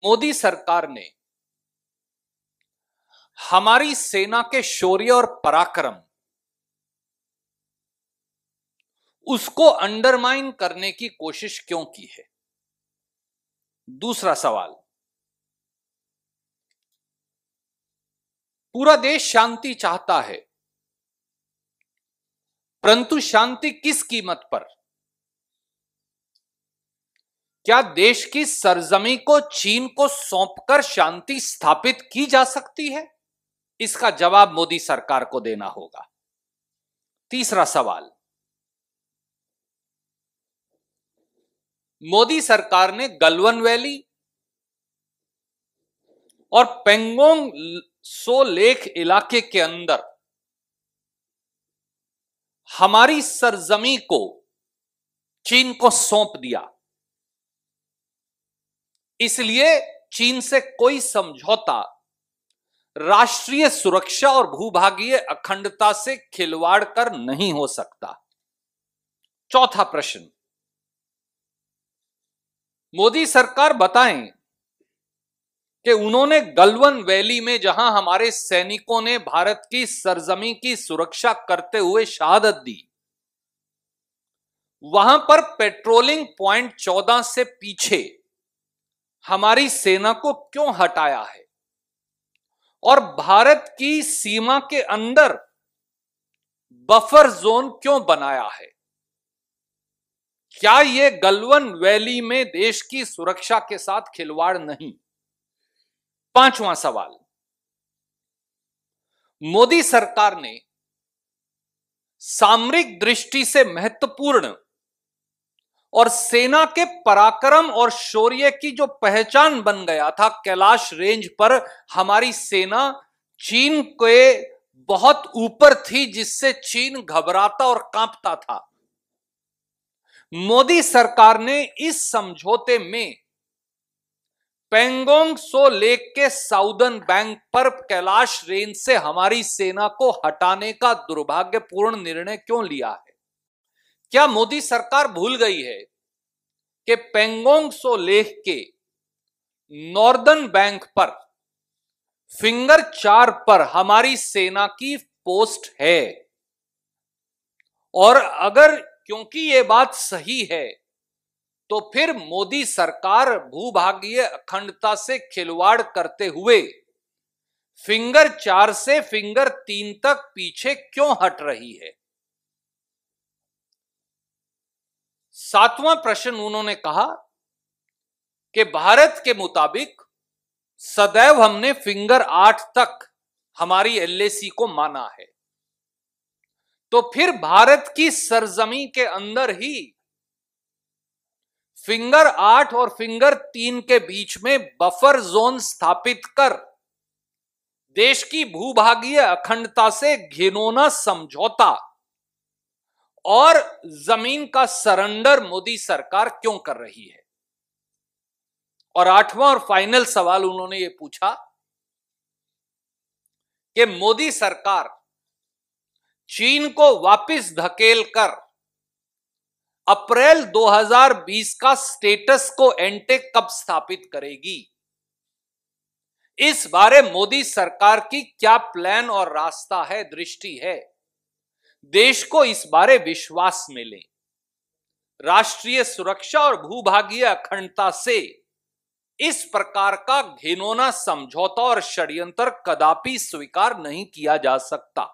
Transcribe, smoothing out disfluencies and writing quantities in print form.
मोदी सरकार ने हमारी सेना के शौर्य और पराक्रम उसको अंडरमाइन करने की कोशिश क्यों की है? दूसरा सवाल, पूरा देश शांति चाहता है, परंतु शांति किस कीमत पर? क्या देश की सरजमी को चीन को सौंपकर शांति स्थापित की जा सकती है? इसका जवाब मोदी सरकार को देना होगा। तीसरा सवाल, मोदी सरकार ने गलवान वैली और पेंगोंग सो लेक इलाके के अंदर हमारी सरजमी को चीन को सौंप दिया, इसलिए चीन से कोई समझौता राष्ट्रीय सुरक्षा और भूभागीय अखंडता से खिलवाड़ कर नहीं हो सकता। चौथा प्रश्न, मोदी सरकार बताएं कि उन्होंने गलवान वैली में जहां हमारे सैनिकों ने भारत की सरजमी की सुरक्षा करते हुए शहादत दी, वहां पर पेट्रोलिंग पॉइंट 14 से पीछे हमारी सेना को क्यों हटाया है और भारत की सीमा के अंदर बफर जोन क्यों बनाया है? क्या यह गलवान वैली में देश की सुरक्षा के साथ खिलवाड़ नहीं? पांचवां सवाल, मोदी सरकार ने सामरिक दृष्टि से महत्वपूर्ण और सेना के पराक्रम और शौर्य की जो पहचान बन गया था, कैलाश रेंज पर हमारी सेना चीन के बहुत ऊपर थी, जिससे चीन घबराता और कांपता था। मोदी सरकार ने इस समझौते में पेंगोंग सो लेक के साउदर्न बैंक पर कैलाश रेंज से हमारी सेना को हटाने का दुर्भाग्यपूर्ण निर्णय क्यों लिया है? क्या मोदी सरकार भूल गई है कि पेंगोंग सो लेक के नॉर्दर्न बैंक पर फिंगर 4 पर हमारी सेना की पोस्ट है? और अगर क्योंकि यह बात सही है, तो फिर मोदी सरकार भूभागीय अखंडता से खिलवाड़ करते हुए फिंगर 4 से फिंगर 3 तक पीछे क्यों हट रही है? सातवां प्रश्न, उन्होंने कहा कि भारत के मुताबिक सदैव हमने फिंगर 8 तक हमारी एलएसी को माना है, तो फिर भारत की सरजमी के अंदर ही फिंगर 8 और फिंगर 3 के बीच में बफर जोन स्थापित कर देश की भूभागीय अखंडता से घिनौना समझौता और जमीन का सरेंडर मोदी सरकार क्यों कर रही है? और आठवां और फाइनल सवाल उन्होंने ये पूछा कि मोदी सरकार चीन को वापस धकेल कर अप्रैल 2020 का स्टेटस को एंटे कब स्थापित करेगी? इस बारे मोदी सरकार की क्या प्लान और रास्ता है, दृष्टि है? देश को इस बारे विश्वास मिले। राष्ट्रीय सुरक्षा और भूभागीय अखंडता से इस प्रकार का घिनौना समझौता और षड्यंत्र कदापि स्वीकार नहीं किया जा सकता।